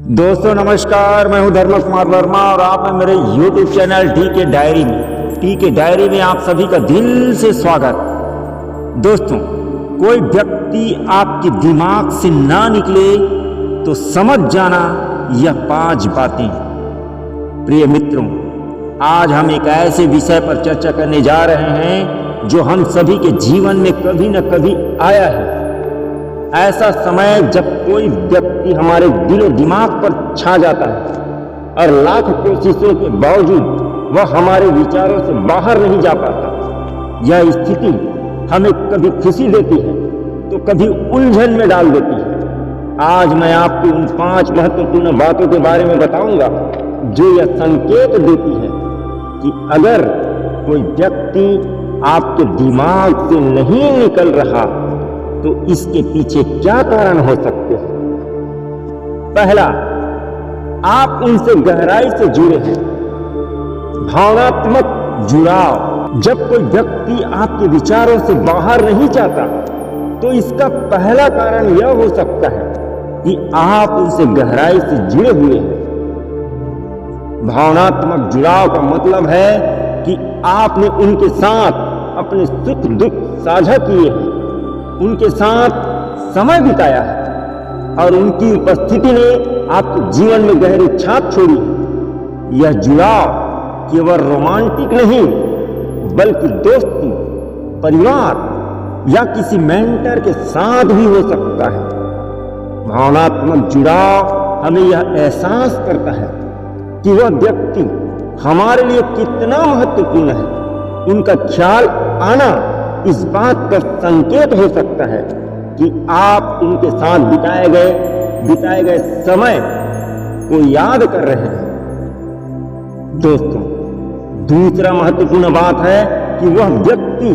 दोस्तों नमस्कार, मैं हूं धर्म कुमार वर्मा और आप हैं मेरे YouTube चैनल टी डायरी में। टी डायरी में आप सभी का दिल से स्वागत। दोस्तों, कोई व्यक्ति आपके दिमाग से ना निकले तो समझ जाना यह 5 बातें। प्रिय मित्रों, आज हम एक ऐसे विषय पर चर्चा करने जा रहे हैं जो हम सभी के जीवन में कभी न कभी आया है। ऐसा समय जब कोई व्यक्ति हमारे दिलो दिमाग पर छा जाता है और लाख कोशिशों के बावजूद वह हमारे विचारों से बाहर नहीं जा पाता। यह स्थिति हमें कभी खुशी देती है तो कभी उलझन में डाल देती है। आज मैं आपको उन 5 महत्वपूर्ण बातों के बारे में बताऊंगा जो यह संकेत देती है कि अगर कोई व्यक्ति आपके दिमाग से नहीं निकल रहा तो इसके पीछे क्या कारण हो सकते हैं। पहला, आप उनसे गहराई से जुड़े हैं। भावनात्मक जुड़ाव। जब कोई व्यक्ति आपके विचारों से बाहर नहीं जाता तो इसका पहला कारण यह हो सकता है कि आप उनसे गहराई से जुड़े हुए हैं। भावनात्मक जुड़ाव का मतलब है कि आपने उनके साथ अपने सुख दुख साझा किए हैं, उनके साथ समय बिताया है और उनकी उपस्थिति ने आपके जीवन में गहरी छाप छोड़ी है। यह जुड़ाव केवल रोमांटिक नहीं बल्कि दोस्ती, परिवार या किसी मेंटर के साथ भी हो सकता है। भावनात्मक जुड़ाव हमें यह एहसास करता है कि वह व्यक्ति हमारे लिए कितना महत्वपूर्ण है। उनका ख्याल आना इस बात का संकेत हो सकता है कि आप उनके साथ बिताए गए समय को याद कर रहे हैं। दोस्तों, दूसरा महत्वपूर्ण बात है कि वह व्यक्ति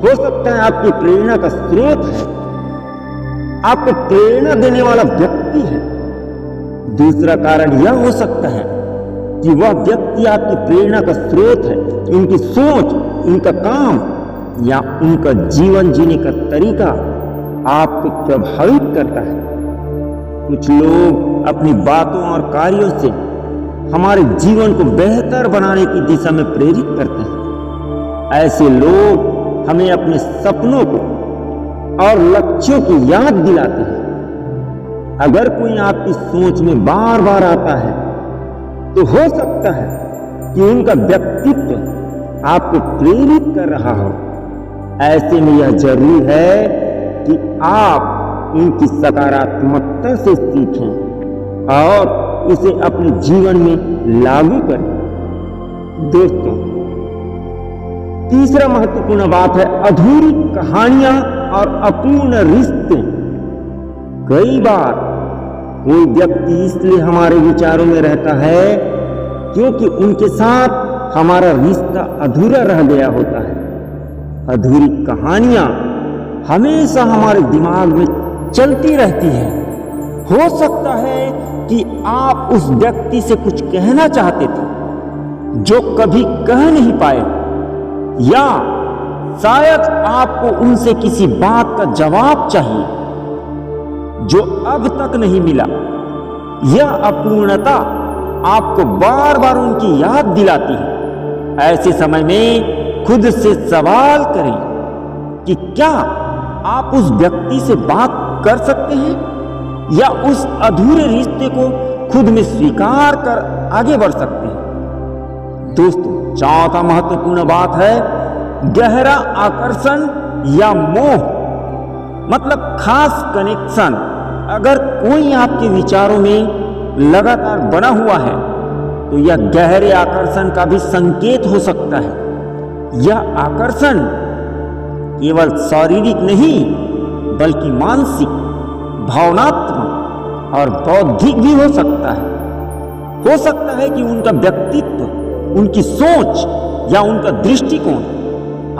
हो सकता है आपकी प्रेरणा का स्रोत है, आपको प्रेरणा देने वाला व्यक्ति है। दूसरा कारण यह हो सकता है कि वह व्यक्ति आपकी प्रेरणा का स्रोत है। उनकी सोच, उनका काम या उनका जीवन जीने का तरीका आपको प्रभावित करता है। कुछ लोग अपनी बातों और कार्यों से हमारे जीवन को बेहतर बनाने की दिशा में प्रेरित करते हैं। ऐसे लोग हमें अपने सपनों को और लक्ष्यों की याद दिलाते हैं। अगर कोई आपकी सोच में बार बार आता है तो हो सकता है कि उनका व्यक्तित्व आपको प्रेरित कर रहा हो। ऐसे में यह जरूरी है कि आप उनकी सकारात्मकता से सीखें और उसे अपने जीवन में लागू करें। दोस्तों, तीसरा महत्वपूर्ण बात है अधूरी कहानियां और अपूर्ण रिश्ते। कई बार कोई व्यक्ति इसलिए हमारे विचारों में रहता है क्योंकि उनके साथ हमारा रिश्ता अधूरा रह गया होता है। अधूरी कहानियां हमेशा हमारे दिमाग में चलती रहती हैं। हो सकता है कि आप उस व्यक्ति से कुछ कहना चाहते थे जो कभी कह नहीं पाए, या शायद आपको उनसे किसी बात का जवाब चाहिए जो अब तक नहीं मिला। यह अपूर्णता आपको बार बार उनकी याद दिलाती है। ऐसे समय में खुद से सवाल करें कि क्या आप उस व्यक्ति से बात कर सकते हैं या उस अधूरे रिश्ते को खुद में स्वीकार कर आगे बढ़ सकते हैं। दोस्तों, चौथा महत्वपूर्ण बात है गहरा आकर्षण या मोह, मतलब खास कनेक्शन। अगर कोई आपके विचारों में लगातार बना हुआ है तो यह गहरे आकर्षण का भी संकेत हो सकता है। यह आकर्षण केवल शारीरिक नहीं बल्कि मानसिक, भावनात्मक और बौद्धिक भी हो सकता है। हो सकता है कि उनका व्यक्तित्व, उनकी सोच या उनका दृष्टिकोण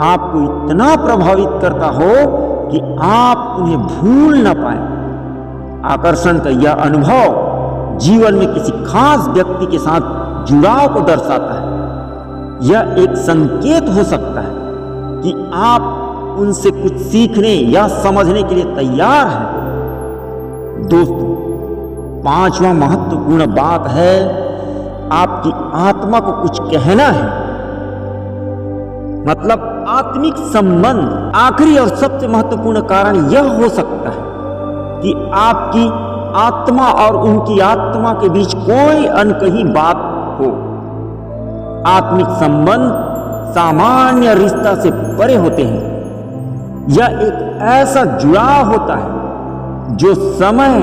आपको इतना प्रभावित करता हो कि आप उन्हें भूल ना पाए। आकर्षण का यह अनुभव जीवन में किसी खास व्यक्ति के साथ जुड़ाव को दर्शाता है। यह एक संकेत हो सकता है कि आप उनसे कुछ सीखने या समझने के लिए तैयार हैं। दोस्तों, पांचवा महत्वपूर्ण बात है, आपकी आत्मा को कुछ कहना है, मतलब आत्मिक संबंध। आखिरी और सबसे महत्वपूर्ण कारण यह हो सकता है कि आपकी आत्मा और उनकी आत्मा के बीच कोई अनकही बात हो। आत्मिक संबंध सामान्य रिश्ता से परे होते हैं। यह एक ऐसा जुड़ाव होता है जो समय,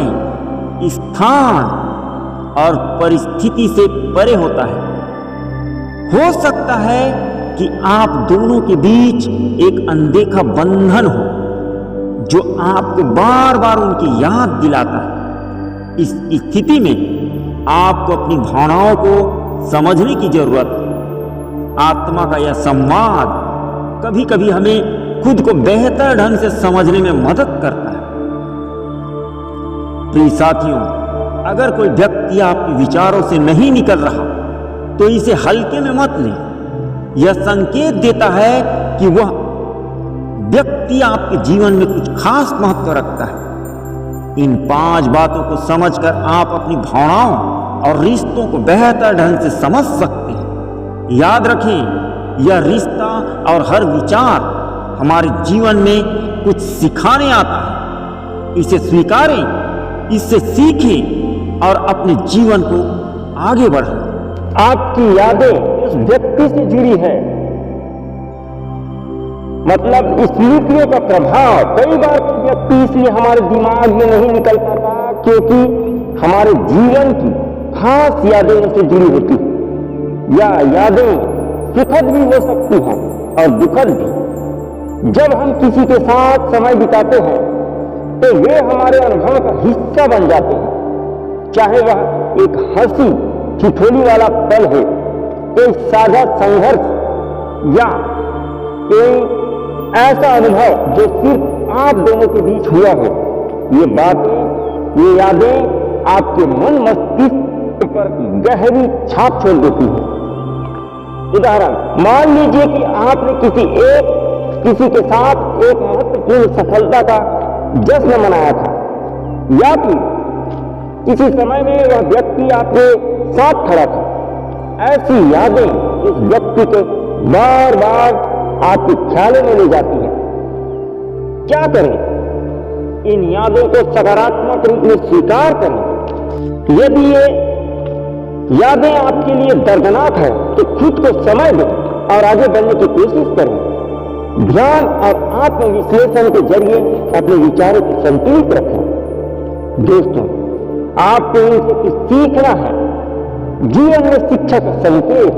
स्थान और परिस्थिति से परे होता है। हो सकता है कि आप दोनों के बीच एक अनदेखा बंधन हो जो आपको बार बार उनकी याद दिलाता है। इस स्थिति में आपको अपनी भावनाओं को समझने की जरूरत है। आत्मा का यह संवाद कभी कभी हमें खुद को बेहतर ढंग से समझने में मदद करता है। प्रिय साथियों, अगर कोई व्यक्ति आपके विचारों से नहीं निकल रहा तो इसे हल्के में मत लें। यह संकेत देता है कि वह व्यक्ति आपके जीवन में कुछ खास महत्व रखता है। इन 5 बातों को समझकर आप अपनी भावनाओं और रिश्तों को बेहतर ढंग से समझ सकते हैं। याद रखें, यह रिश्ता और हर विचार हमारे जीवन में कुछ सिखाने आता है। इसे स्वीकारें, इससे सीखें और अपने जीवन को आगे बढ़ाएं। आपकी यादें उस व्यक्ति से जुड़ी है, मतलब स्मृतियों का प्रभाव। कई बार कोई व्यक्ति इसलिए हमारे दिमाग में नहीं निकल पाता क्योंकि हमारे जीवन की खास यादें उनसे जुड़ी होती हैं। या यादें सुखद भी हो सकती हैं और दुखद भी। जब हम किसी के साथ समय बिताते हैं तो वे हमारे अनुभव का हिस्सा बन जाते हैं। चाहे वह एक हंसी ठिठोली वाला पल हो, कोई साझा संघर्ष या कोई ऐसा अनुभव जो सिर्फ आप दोनों के बीच हुआ हो। ये बातें, ये यादें आपके मन मस्तिष्क पर गहरी छाप छोड़ देती हैं। उदाहरण, मान लीजिए कि आपने किसी के साथ एक महत्वपूर्ण सफलता का जश्न मनाया था, या फिर किसी समय में वह व्यक्ति आपके साथ खड़ा था। ऐसी यादें उस व्यक्ति को बार बार आपके ख्यालों में ले जाती है। क्या करें? इन यादों को सकारात्मक रूप में स्वीकार करें। यदि ये यादें आपके लिए दर्दनाक है तो खुद को समय दें और आगे बढ़ने की कोशिश करें। ध्यान और आत्मविश्लेषण के जरिए अपने विचारों को संतुलित रखें। दोस्तों, आपको इनसे कुछ सीखना है। जीवन में शिक्षा का संकेत।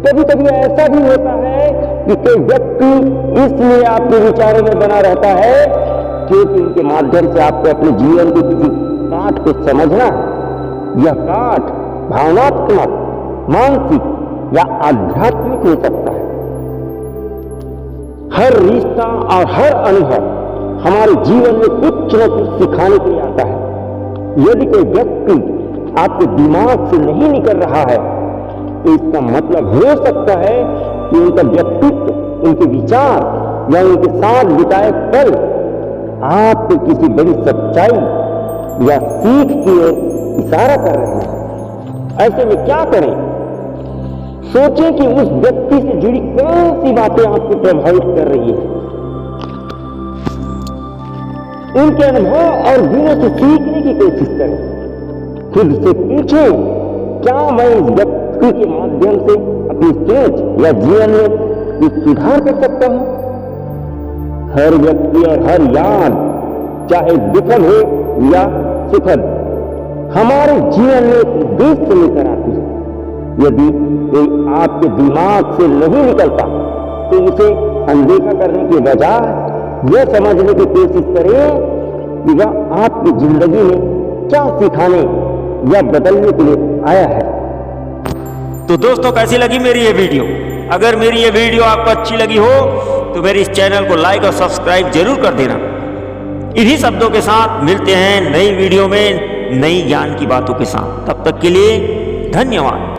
कभी कभी ऐसा भी होता है कि कोई व्यक्ति इसलिए आपके विचारों में बना रहता है क्योंकि उनके माध्यम से आपको अपने जीवन के किसी पाठ को समझना है। यह पाठ भावनात्मक, मानसिक या आध्यात्मिक हो सकता है। हर रिश्ता और हर अनुभव हमारे जीवन में कुछ न कुछ सिखाने के लिए आता है। यदि कोई व्यक्ति आपके दिमाग से नहीं निकल रहा है तो इसका मतलब हो सकता है कि उनका व्यक्तित्व, उनके विचार या उनके साथ बिताए पल आपको किसी बड़ी सच्चाई या सीख की ओर इशारा कर रहे हैं। ऐसे में क्या करें? सोचें कि उस व्यक्ति से जुड़ी कौन सी बातें आपको प्रभावित कर रही है। उनके अनुभव और गुणों से सीखने की कोशिश करें। खुद से पूछें, क्या मैं इस व्यक्ति के माध्यम से अपनी सोच या जीवन में कुछ सुधार कर सकता हूं? हर व्यक्ति और हर याद, चाहे दुखद हो या सुखद, हमारे जीवन में एक उद्देश्य लेकर आती है। यदि कोई आपके दिमाग से नहीं निकलता तो उसे अनदेखा करने के बजाय यह समझने की कोशिश करें कि वह आपकी जिंदगी में क्या सिखाने या बदलने के लिए आया है। तो दोस्तों, कैसी लगी मेरी ये वीडियो? अगर मेरी ये वीडियो आपको अच्छी लगी हो तो मेरे इस चैनल को लाइक और सब्सक्राइब जरूर कर देना। इन्हीं शब्दों के साथ मिलते हैं नई वीडियो में नई ज्ञान की बातों के साथ। तब तक के लिए धन्यवाद।